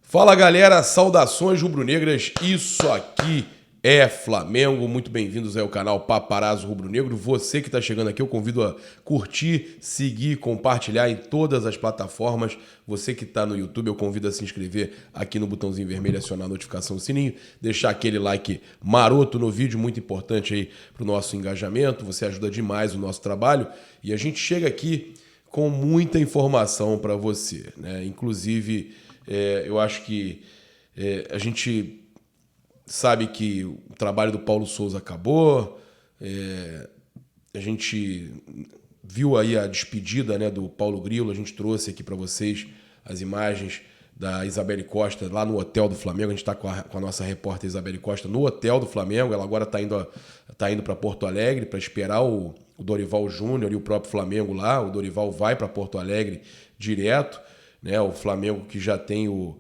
Fala galera, saudações rubro-negras, isso aqui é Flamengo, muito bem-vindos ao canal Paparazzo Rubro-Negro. Você que está chegando aqui, eu convido a curtir, seguir, compartilhar em todas as plataformas. Você que está no YouTube, eu convido a se inscrever aqui no botãozinho vermelho, acionar a notificação do sininho, deixar aquele like maroto no vídeo, muito importante aí para o nosso engajamento, você ajuda demais o nosso trabalho e a gente chega aqui com muita informação para você, né? Inclusive, eu acho que a gente sabe que o trabalho do Paulo Souza acabou, a gente viu aí a despedida, né, do Paulo Grilo, a gente trouxe aqui para vocês as imagens da Isabelle Costa lá no hotel do Flamengo. A gente está com a nossa repórter Isabelle Costa no hotel do Flamengo, ela agora está indo para Porto Alegre para esperar o Dorival Júnior e o próprio Flamengo lá. O Dorival vai para Porto Alegre direto, né? O Flamengo que já tem o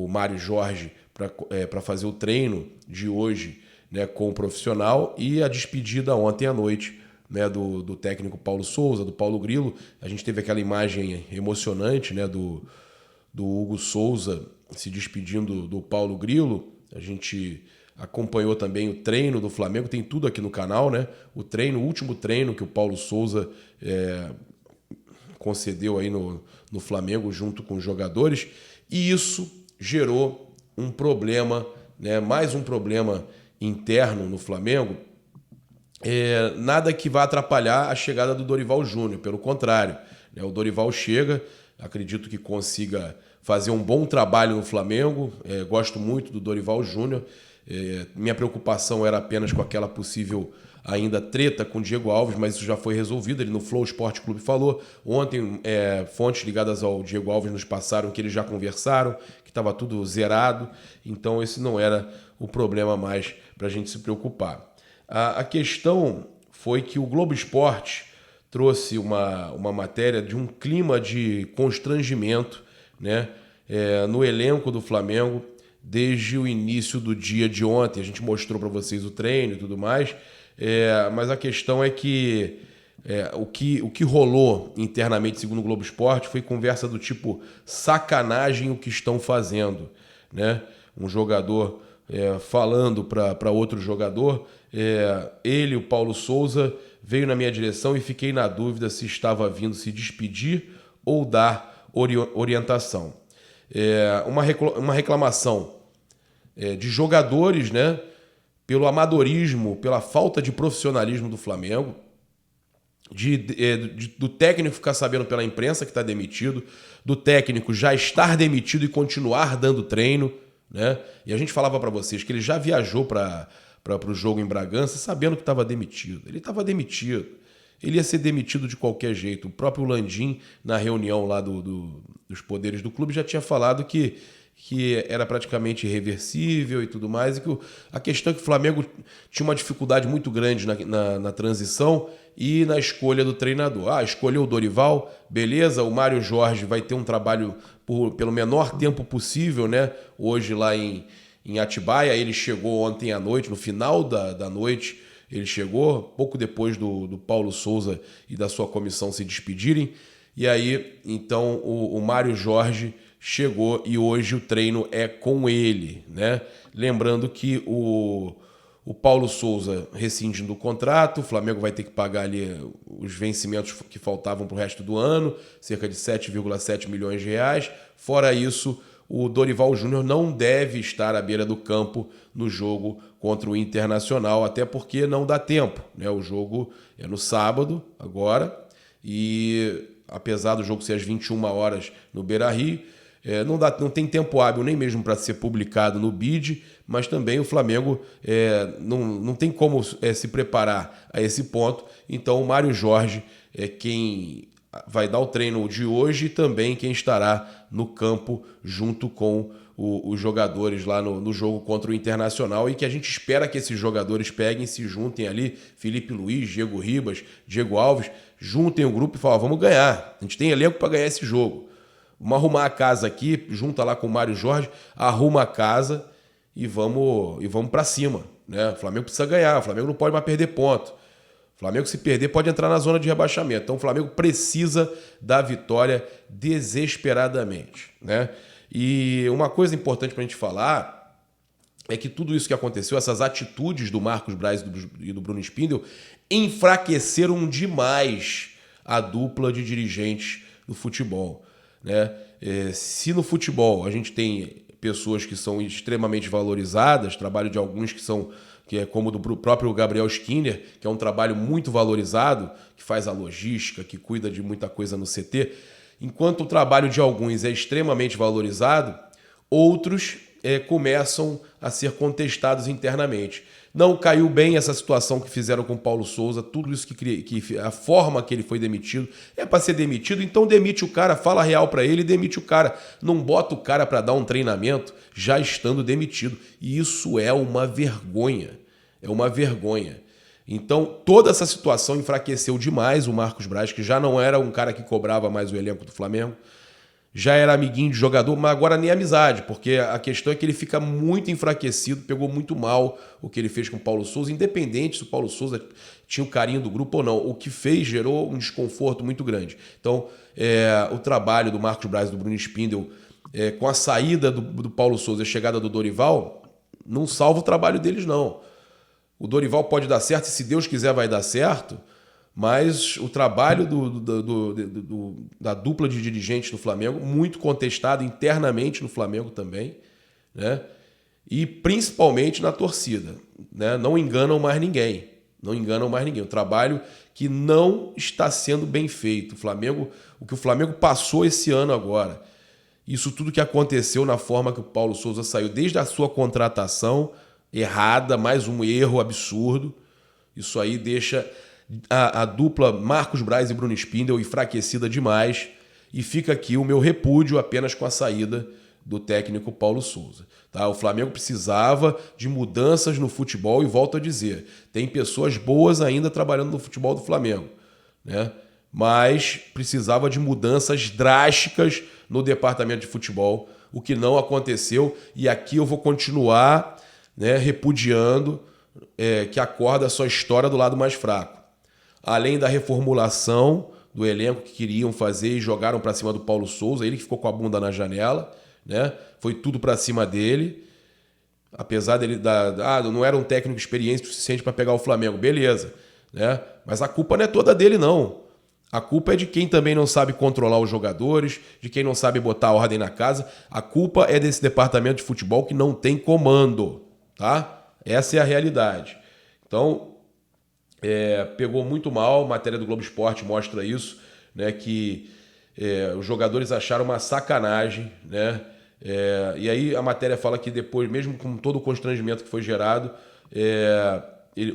Mário Jorge para fazer o treino de hoje, né, com o profissional, e a despedida ontem à noite, né, do técnico Paulo Souza, do Paulo Grilo. A gente teve aquela imagem emocionante, né, do Hugo Souza se despedindo do Paulo Grilo. A gente acompanhou também o treino do Flamengo, tem tudo aqui no canal, né? O último treino que o Paulo Souza concedeu aí no Flamengo junto com os jogadores, e isso gerou um problema, né? Mais um problema interno no Flamengo. Nada que vá atrapalhar a chegada do Dorival Júnior, pelo contrário, né? O Dorival chega, acredito que consiga fazer um bom trabalho no Flamengo, gosto muito do Dorival Júnior. Minha preocupação era apenas com aquela possível ainda treta com o Diego Alves, mas isso já foi resolvido. Ele no Flow Esporte Clube falou. Ontem, fontes ligadas ao Diego Alves nos passaram que eles já conversaram, que estava tudo zerado, então esse não era o problema mais para a gente se preocupar. A questão foi que o Globo Esporte trouxe uma matéria de um clima de constrangimento, né, no elenco do Flamengo desde o início do dia de ontem. A gente mostrou para vocês o treino e tudo mais, mas a questão é que o que rolou internamente, segundo o Globo Esporte, foi conversa do tipo sacanagem o que estão fazendo, né? Um jogador falando para outro jogador, ele, o Paulo Souza, veio na minha direção e fiquei na dúvida se estava vindo se despedir ou dar orientação. Uma reclamação de jogadores, né, pelo amadorismo, pela falta de profissionalismo do Flamengo, do técnico ficar sabendo pela imprensa que está demitido, do técnico já estar demitido e continuar dando treino, né? E a gente falava para vocês que ele já viajou para o jogo em Bragança sabendo que estava demitido. Ele estava demitido. Ele ia ser demitido de qualquer jeito. O próprio Landim, na reunião lá dos poderes do clube, já tinha falado que era praticamente irreversível e tudo mais. E que a questão é que o Flamengo tinha uma dificuldade muito grande na transição e na escolha do treinador. Escolheu o Dorival, beleza, o Mário Jorge vai ter um trabalho pelo menor tempo possível, né? Hoje lá em Atibaia, ele chegou ontem à noite, no final da noite, ele chegou, pouco depois do Paulo Souza e da sua comissão se despedirem. E aí, então, o Mário Jorge chegou e hoje o treino é com ele, né? Lembrando que o Paulo Souza rescindindo o contrato, o Flamengo vai ter que pagar ali os vencimentos que faltavam para o resto do ano, cerca de 7,7 milhões de reais. Fora isso, o Dorival Júnior não deve estar à beira do campo no jogo contra o Internacional, até porque não dá tempo, né? O jogo é no sábado agora e, apesar do jogo ser às 21 horas no Beira-Rio, não tem tempo hábil nem mesmo para ser publicado no BID, mas também o Flamengo não tem como se preparar a esse ponto. Então o Mário Jorge é quem vai dar o treino de hoje e também quem estará no campo junto com os jogadores lá no jogo contra o Internacional, e que a gente espera que esses jogadores peguem, se juntem ali, Felipe Luiz, Diego Ribas, Diego Alves, juntem o grupo e falem: vamos ganhar, a gente tem elenco para ganhar esse jogo. Vamos arrumar a casa aqui, junta lá com o Mário Jorge, arruma a casa e vamos para cima, né? O Flamengo precisa ganhar, o Flamengo não pode mais perder ponto. O Flamengo, se perder, pode entrar na zona de rebaixamento. Então o Flamengo precisa da vitória desesperadamente, né? E uma coisa importante para a gente falar é que tudo isso que aconteceu, essas atitudes do Marcos Braz e do Bruno Spindel, enfraqueceram demais a dupla de dirigentes do futebol, né? Se no futebol a gente tem pessoas que são extremamente valorizadas, trabalho de alguns que é como do próprio Gabriel Skinner, que é um trabalho muito valorizado, que faz a logística, que cuida de muita coisa no CT. Enquanto o trabalho de alguns é extremamente valorizado, outros começam a ser contestados internamente. Não caiu bem essa situação que fizeram com o Paulo Souza, tudo isso que a forma que ele foi demitido. É para ser demitido, então demite o cara, fala real para ele e demite o cara. Não bota o cara para dar um treinamento já estando demitido. E isso é uma vergonha. É uma vergonha. Então, toda essa situação enfraqueceu demais o Marcos Braz, que já não era um cara que cobrava mais o elenco do Flamengo. Já era amiguinho de jogador, mas agora nem amizade, porque a questão é que ele fica muito enfraquecido, pegou muito mal o que ele fez com o Paulo Souza, independente se o Paulo Souza tinha o carinho do grupo ou não. O que fez gerou um desconforto muito grande. Então, o trabalho do Marcos Braz e do Bruno Spindel, com a saída do Paulo Souza e a chegada do Dorival, não salva o trabalho deles, não. O Dorival pode dar certo, e se Deus quiser vai dar certo, mas o trabalho da dupla de dirigentes do Flamengo, muito contestado internamente no Flamengo também, né? E principalmente na torcida, né? Não enganam mais ninguém. Não enganam mais ninguém. O trabalho que não está sendo bem feito. O que o Flamengo passou esse ano agora, isso tudo que aconteceu na forma que o Paulo Souza saiu, desde a sua contratação errada, mais um erro absurdo, isso aí deixa a dupla Marcos Braz e Bruno Spindel enfraquecida demais, e fica aqui o meu repúdio apenas com a saída do técnico Paulo Souza. Tá? O Flamengo precisava de mudanças no futebol, e volto a dizer, tem pessoas boas ainda trabalhando no futebol do Flamengo, né? Mas precisava de mudanças drásticas no departamento de futebol, o que não aconteceu, e aqui eu vou continuar, né, repudiando que a corda só estoura do lado mais fraco. Além da reformulação do elenco que queriam fazer e jogaram para cima do Paulo Souza, ele que ficou com a bunda na janela, né? Foi tudo para cima dele. Apesar dele não era um técnico experiente o suficiente para pegar o Flamengo, beleza, né? Mas a culpa não é toda dele, não. A culpa é de quem também não sabe controlar os jogadores, de quem não sabe botar ordem na casa. A culpa é desse departamento de futebol que não tem comando, tá? Essa é a realidade. Então, pegou muito mal, a matéria do Globo Esporte mostra isso, né, que os jogadores acharam uma sacanagem, né? E aí a matéria fala que depois, mesmo com todo o constrangimento que foi gerado,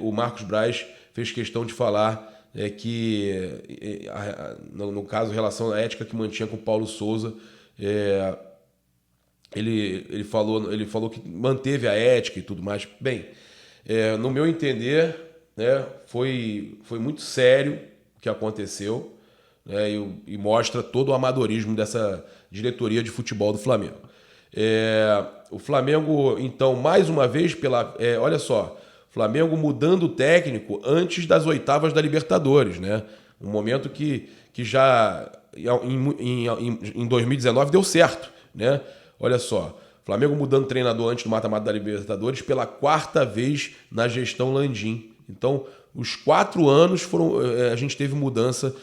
o Marcos Braz fez questão de falar que, no caso, em relação à ética que mantinha com o Paulo Souza, ele falou que manteve a ética e tudo mais. Bem, no meu entender, né, foi muito sério o que aconteceu, né, e mostra todo o amadorismo dessa diretoria de futebol do Flamengo. O Flamengo, então, mais uma vez, olha só, Flamengo mudando o técnico antes das oitavas da Libertadores, né? Um momento que já em 2019 deu certo, né? Olha só, Flamengo mudando treinador antes do mata-mata da Libertadores pela 4ª vez na gestão Landim. Então, os 4 anos a gente teve mudança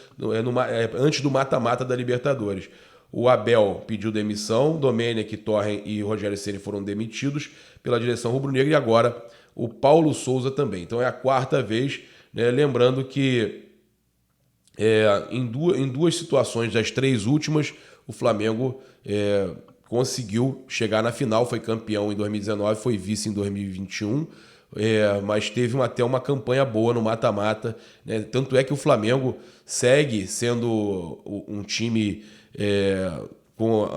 antes do mata-mata da Libertadores. O Abel pediu demissão, Domenech, Torren e Rogério Ceni foram demitidos pela direção rubro-negra, e agora o Paulo Souza também. Então é a 4ª vez, né? Lembrando que em duas situações das 3 últimas, o Flamengo conseguiu chegar na final, foi campeão em 2019, foi vice em 2021, mas teve até uma campanha boa no mata-mata, né? Tanto é que o Flamengo segue sendo um time com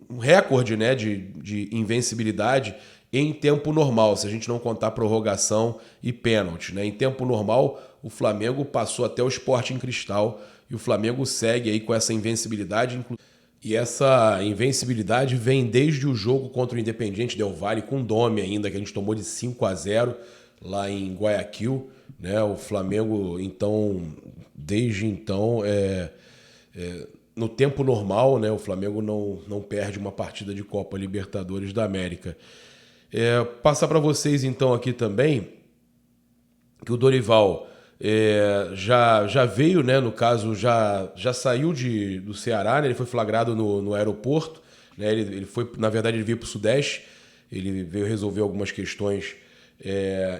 um recorde, né, de invencibilidade em tempo normal, se a gente não contar prorrogação e pênalti, né? Em tempo normal, o Flamengo passou até o Sporting Cristal, e o Flamengo segue aí com essa invencibilidade. E essa invencibilidade vem desde o jogo contra o Independiente Del Valle, com Dome ainda, que a gente tomou de 5-0 lá em Guayaquil, né? O Flamengo, então, desde então, no tempo normal, né, o Flamengo não perde uma partida de Copa Libertadores da América. Passar para vocês então aqui também que o Dorival já veio, né, no caso, já saiu do Ceará, né, ele foi flagrado no aeroporto, né, ele foi, na verdade, ele veio para o Sudeste, ele veio resolver algumas questões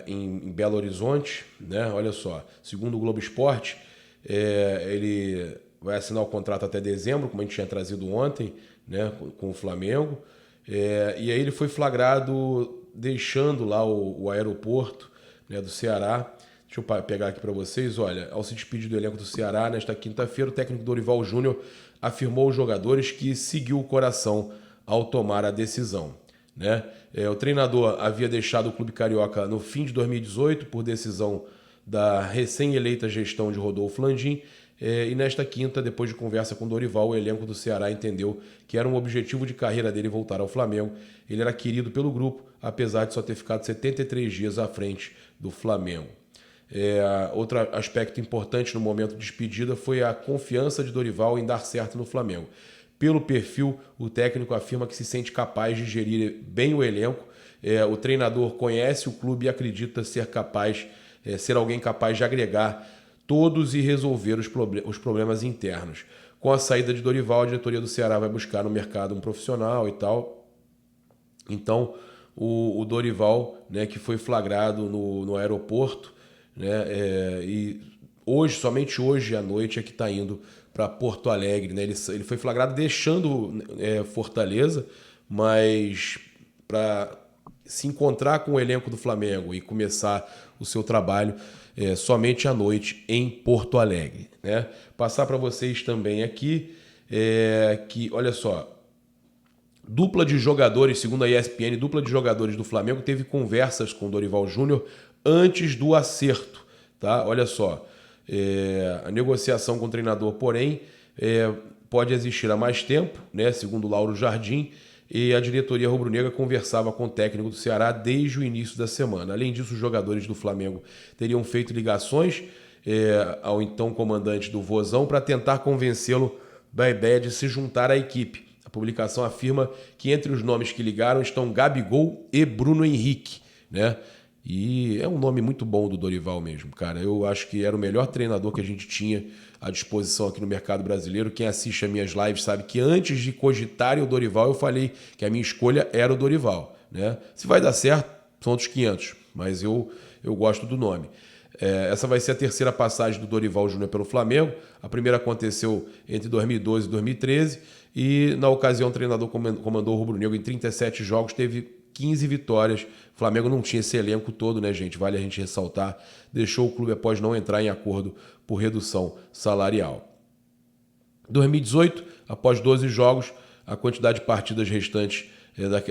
em Belo Horizonte, né, olha só, segundo o Globo Esporte, ele vai assinar o contrato até dezembro, como a gente tinha trazido ontem, né, com o Flamengo, e aí ele foi flagrado deixando lá o aeroporto, né, do Ceará. Deixa eu pegar aqui para vocês. Olha, ao se despedir do elenco do Ceará, nesta quinta-feira, o técnico Dorival Júnior afirmou aos jogadores que seguiu o coração ao tomar a decisão, né? O treinador havia deixado o clube carioca no fim de 2018 por decisão da recém-eleita gestão de Rodolfo Landim, e nesta quinta, depois de conversa com Dorival, o elenco do Ceará entendeu que era um objetivo de carreira dele voltar ao Flamengo. Ele era querido pelo grupo, apesar de só ter ficado 73 dias à frente do Flamengo. Outro aspecto importante no momento de despedida foi a confiança de Dorival em dar certo no Flamengo. Pelo perfil, o técnico afirma que se sente capaz de gerir bem o elenco. O treinador conhece o clube e acredita ser alguém capaz de agregar todos e resolver os problemas internos. Com a saída de Dorival, a diretoria do Ceará vai buscar no mercado um profissional e tal. Então, o Dorival, né, que foi flagrado no aeroporto, né, e somente hoje à noite é que está indo para Porto Alegre, né? Ele foi flagrado deixando Fortaleza, mas para se encontrar com o elenco do Flamengo e começar o seu trabalho somente à noite em Porto Alegre, né? Passar para vocês também aqui que, olha só, dupla de jogadores, segundo a ESPN, dupla de jogadores do Flamengo teve conversas com o Dorival Júnior antes do acerto, tá? Olha só, a negociação com o treinador, porém, pode existir há mais tempo, né? Segundo Lauro Jardim, e a diretoria rubro-negra conversava com o técnico do Ceará desde o início da semana. Além disso, os jogadores do Flamengo teriam feito ligações ao então comandante do Vozão para tentar convencê-lo da ideia de se juntar à equipe. A publicação afirma que entre os nomes que ligaram estão Gabigol e Bruno Henrique, né? E é um nome muito bom do Dorival mesmo, cara. Eu acho que era o melhor treinador que a gente tinha à disposição aqui no mercado brasileiro. Quem assiste as minhas lives sabe que antes de cogitarem o Dorival, eu falei que a minha escolha era o Dorival, né? Se vai dar certo, são outros 500, mas eu gosto do nome. Essa vai ser a terceira passagem do Dorival Júnior pelo Flamengo. A primeira aconteceu entre 2012 e 2013 e, na ocasião, o treinador comandou o rubro-negro em 37 jogos, teve 15 vitórias. O Flamengo não tinha esse elenco todo, né, gente? Vale a gente ressaltar. Deixou o clube após não entrar em acordo por redução salarial. 2018, após 12 jogos, a quantidade de partidas restantes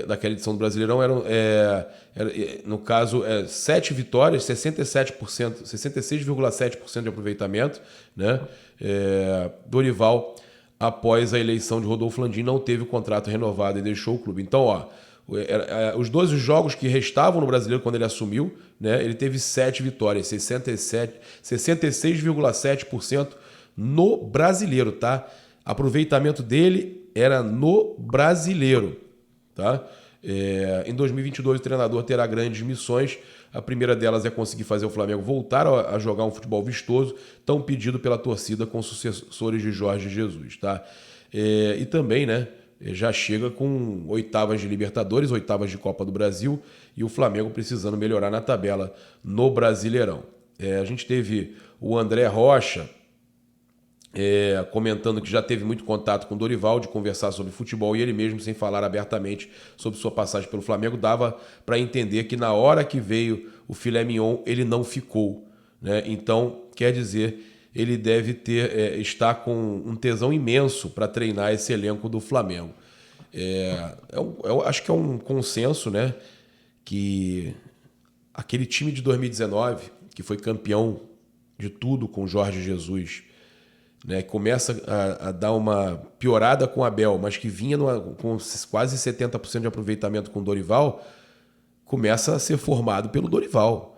daquela edição do Brasileirão eram, no caso, 7 vitórias, 67%, 66,7% de aproveitamento, né? Dorival, após a eleição de Rodolfo Landim, não teve o contrato renovado e deixou o clube. Então, os 12 jogos que restavam no Brasileiro quando ele assumiu, né, ele teve 7 vitórias, 66,7% no Brasileiro, tá? Aproveitamento dele era no Brasileiro, tá? Em 2022 o treinador terá grandes missões. A primeira delas é conseguir fazer o Flamengo voltar a jogar um futebol vistoso, tão pedido pela torcida com sucessores de Jorge Jesus, tá? E também, né, já chega com oitavas de Libertadores, oitavas de Copa do Brasil e o Flamengo precisando melhorar na tabela no Brasileirão. A gente teve o André Rocha comentando que já teve muito contato com o Dorival, de conversar sobre futebol, e ele mesmo, sem falar abertamente sobre sua passagem pelo Flamengo, dava para entender que na hora que veio o filé mignon, ele não ficou, né? Então, quer dizer, ele deve estar com um tesão imenso para treinar esse elenco do Flamengo. Eu acho que é um consenso, né, que aquele time de 2019, que foi campeão de tudo com Jorge Jesus, né, começa a dar uma piorada com Abel, mas que vinha com quase 70% de aproveitamento com Dorival, começa a ser formado pelo Dorival.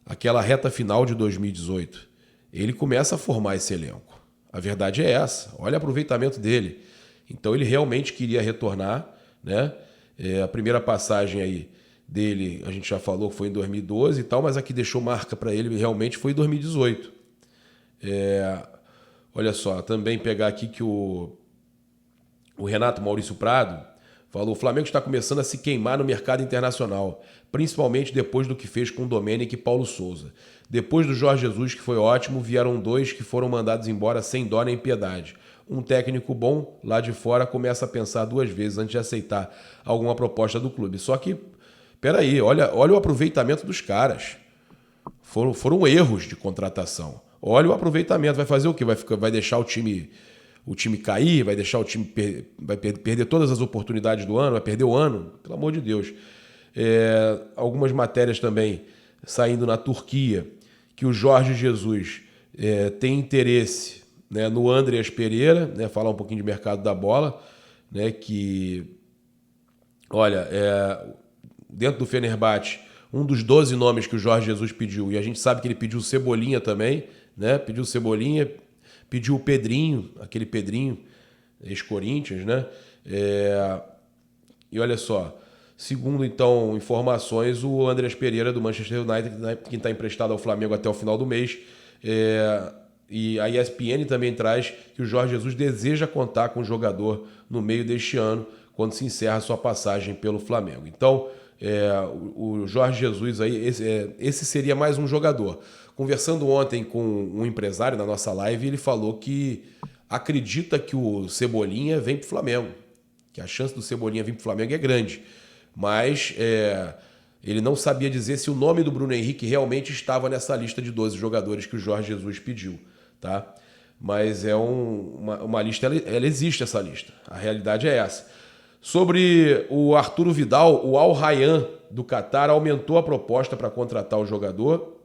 Aquela reta final de 2018, ele começa a formar esse elenco. A verdade é essa. Olha o aproveitamento dele. Então ele realmente queria retornar, né? A primeira passagem aí dele, a gente já falou que foi em 2012 e tal, mas a que deixou marca para ele realmente foi em 2018. Olha só, também pegar aqui que o Renato Maurício Prado falou: o Flamengo está começando a se queimar no mercado internacional, principalmente depois do que fez com o Domênico e Paulo Souza. Depois do Jorge Jesus, que foi ótimo, vieram 2 que foram mandados embora sem dó nem piedade. Um técnico bom, lá de fora, começa a pensar 2 vezes antes de aceitar alguma proposta do clube. Só que, peraí, olha o aproveitamento dos caras. Foram erros de contratação. Olha o aproveitamento. Vai fazer o quê? Vai deixar o time cair? Vai deixar o time perder todas as oportunidades do ano? Vai perder o ano? Pelo amor de Deus. Algumas matérias também saindo na Turquia, que o Jorge Jesus tem interesse, né, no Andreas Pereira, né, falar um pouquinho de mercado da bola, né, que, olha, dentro do Fenerbahçe, um dos 12 nomes que o Jorge Jesus pediu, e a gente sabe que ele pediu o Cebolinha também, né, pediu o Cebolinha, pediu o Pedrinho, aquele Pedrinho, ex-Corinthians, né, e olha só, segundo, então, informações, o Andreas Pereira do Manchester United, né, que está emprestado ao Flamengo até o final do mês, e a ESPN também traz que o Jorge Jesus deseja contar com o jogador no meio deste ano, quando se encerra sua passagem pelo Flamengo. Então, o Jorge Jesus aí, esse seria mais um jogador. Conversando ontem com um empresário na nossa live, ele falou que acredita que o Cebolinha vem para o Flamengo, que a chance do Cebolinha vir para o Flamengo é grande. Mas ele não sabia dizer se o nome do Bruno Henrique realmente estava nessa lista de 12 jogadores que o Jorge Jesus pediu, tá? Mas é uma lista, ela existe essa lista. A realidade é essa. Sobre o Arturo Vidal, o Al Rayyan do Catar aumentou a proposta para contratar o jogador.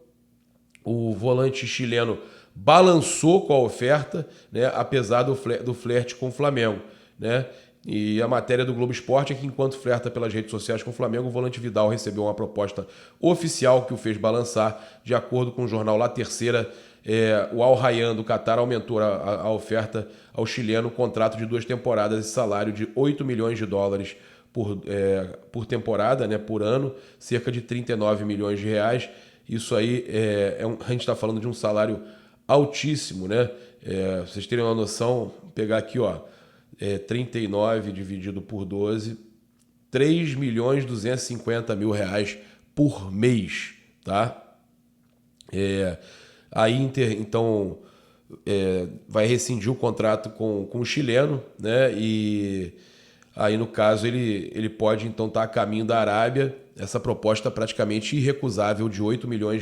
O volante chileno balançou com a oferta, né, apesar do flerte com o Flamengo, né? E a matéria do Globo Esporte é que, enquanto flerta pelas redes sociais com o Flamengo, o volante Vidal recebeu uma proposta oficial que o fez balançar. De acordo com o jornal La Terceira, o Al Rayyan do Catar aumentou a oferta ao chileno, contrato de 2 temporadas e salário de $8 milhões por temporada, né, por ano, cerca de 39 milhões de reais. Isso aí, a gente está falando de um salário altíssimo, né? Pra vocês terem uma noção, vou pegar aqui, ó, 39 dividido por 12, 3.250.000 reais por mês, tá? A Inter, então, vai rescindir o contrato com o chileno, né? E aí, no caso, ele pode, então, estar a caminho da Arábia. Essa proposta praticamente irrecusável de $8 milhões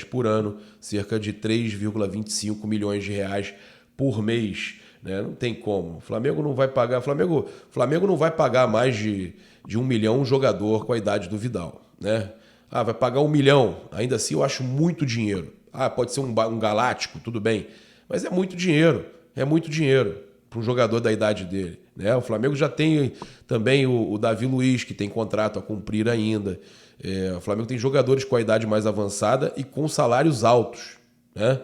por ano, cerca de 3,25 milhões de reais por mês, né? Não tem como. O Flamengo não vai pagar. Flamengo não vai pagar mais de $1 milhão um jogador com a idade do Vidal, né? Vai pagar $1 milhão. Ainda assim, eu acho muito dinheiro. Pode ser um galáctico, tudo bem. Mas é muito dinheiro. É muito dinheiro para um jogador da idade dele, né? O Flamengo já tem também o Davi Luiz, que tem contrato a cumprir ainda. O Flamengo tem jogadores com a idade mais avançada e com salários altos, né?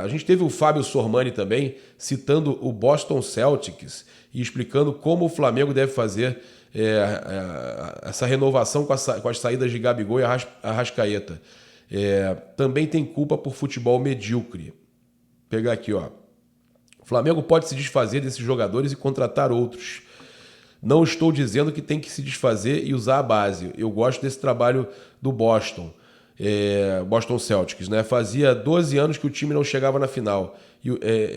A gente teve o Fábio Sormani também citando o Boston Celtics e explicando como o Flamengo deve fazer essa renovação com as saídas de Gabigol e Arrascaeta. Também tem culpa por futebol medíocre. Vou pegar aqui, ó. O Flamengo pode se desfazer desses jogadores e contratar outros. Não estou dizendo que tem que se desfazer e usar a base. Eu gosto desse trabalho do Boston Celtics, né? Fazia 12 anos que o time não chegava na final.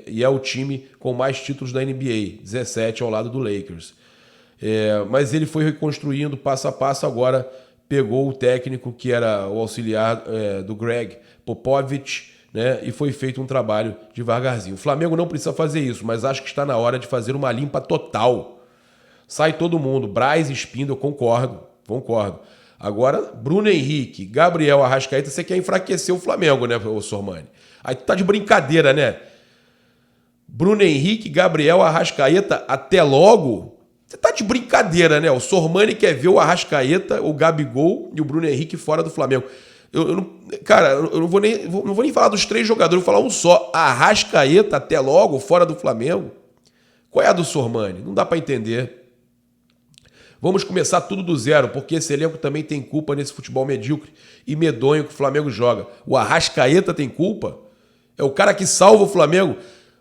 E é o time com mais títulos da NBA, 17 ao lado do Lakers. Mas ele foi reconstruindo passo a passo. Agora pegou o técnico que era o auxiliar do Greg Popovich, né? E foi feito um trabalho devagarzinho. O Flamengo não precisa fazer isso, mas acho que está na hora de fazer uma limpa total. Sai todo mundo. Braz e Spindle, concordo. Agora, Bruno Henrique, Gabriel, Arrascaeta, você quer enfraquecer o Flamengo, né, ô Sormani? Aí tu tá de brincadeira, né? Bruno Henrique, Gabriel, Arrascaeta, até logo? Você tá de brincadeira, né? O Sormani quer ver o Arrascaeta, o Gabigol e o Bruno Henrique fora do Flamengo. Cara, eu não vou nem falar dos 3 jogadores, eu vou falar um só. Arrascaeta, até logo, fora do Flamengo. Qual é a do Sormani? Não dá para entender. Vamos começar tudo do zero, porque esse elenco também tem culpa nesse futebol medíocre e medonho que o Flamengo joga. O Arrascaeta tem culpa? É o cara que salva o Flamengo.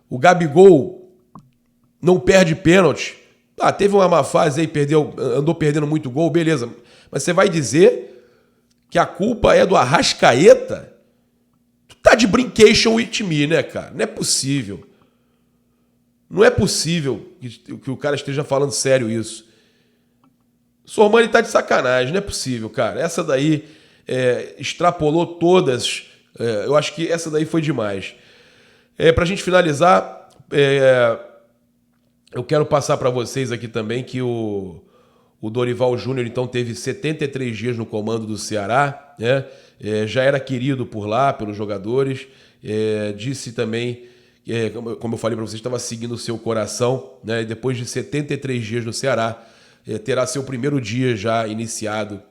O Gabigol não perde pênalti. Teve uma má fase aí, andou perdendo muito gol, beleza. Mas você vai dizer que a culpa é do Arrascaeta? Tu tá de brincation with me, né, cara? Não é possível. Não é possível que o cara esteja falando sério isso. Sormani tá de sacanagem, não é possível, cara. Essa daí extrapolou todas. Eu acho que essa daí foi demais. Pra gente finalizar, eu quero passar para vocês aqui também que o Dorival Júnior então teve 73 dias no comando do Ceará, né? Já era querido por lá, pelos jogadores. Disse também, como eu falei para vocês, estava seguindo o seu coração, né? E depois de 73 dias no Ceará, terá seu primeiro dia já iniciado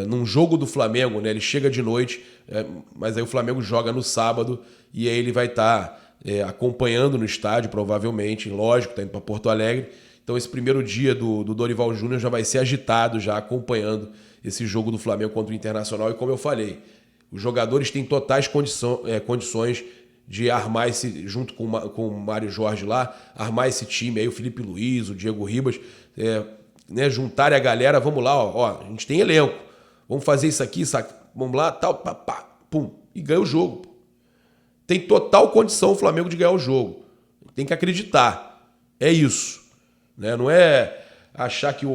num jogo do Flamengo, né? Ele chega de noite, mas aí o Flamengo joga no sábado e aí ele vai estar acompanhando no estádio, provavelmente, lógico, está indo para Porto Alegre. Então esse primeiro dia do Dorival Júnior já vai ser agitado, já acompanhando esse jogo do Flamengo contra o Internacional. E como eu falei, os jogadores têm totais condições de armar junto com o Mário Jorge lá, armar esse time aí, o Felipe Luiz, o Diego Ribas, né, juntarem a galera, vamos lá, ó, a gente tem elenco, vamos fazer isso aqui, vamos lá, tal, pum, e ganha o jogo. Tem total condição o Flamengo de ganhar o jogo. Tem que acreditar. É isso. Né? Não é achar que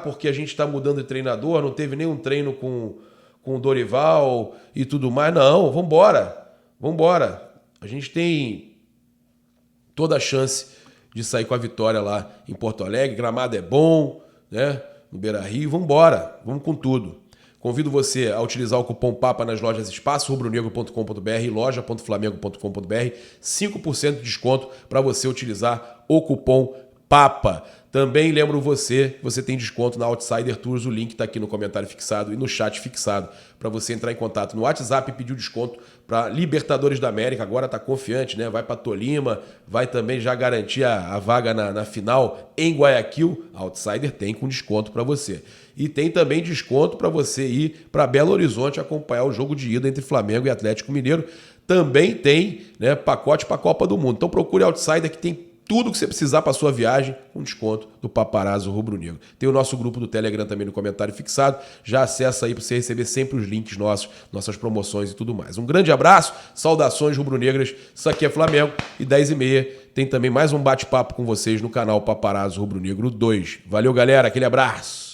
porque a gente está mudando de treinador, não teve nenhum treino com o Dorival e tudo mais. Não, vambora. A gente tem toda a chance de sair com a vitória lá em Porto Alegre. Gramado é bom, né? No Beira-Rio. Vambora, vamos com tudo. Convido você a utilizar o cupom PAPA nas lojas Espaço, rubronegro.com.br, loja.flamengo.com.br, 5% de desconto para você utilizar o cupom PAPA. Também lembro você tem desconto na Outsider Tours, o link está aqui no comentário fixado e no chat fixado para você entrar em contato no WhatsApp e pedir o desconto para Libertadores da América. Agora está confiante, né? Vai para Tolima, vai também já garantir a vaga na final em Guayaquil. A Outsider tem com desconto para você. E tem também desconto para você ir para Belo Horizonte acompanhar o jogo de ida entre Flamengo e Atlético Mineiro. Também tem, né, pacote para a Copa do Mundo. Então procure a Outsider que tem tudo que você precisar para sua viagem com desconto do Paparazzo Rubro Negro. Tem o nosso grupo do Telegram também no comentário fixado. Já acessa aí para você receber sempre os links nossas promoções e tudo mais. Um grande abraço, saudações rubro-negras. Isso aqui é Flamengo e 10h30 tem também mais um bate-papo com vocês no canal Paparazzo Rubro Negro 2. Valeu, galera. Aquele abraço.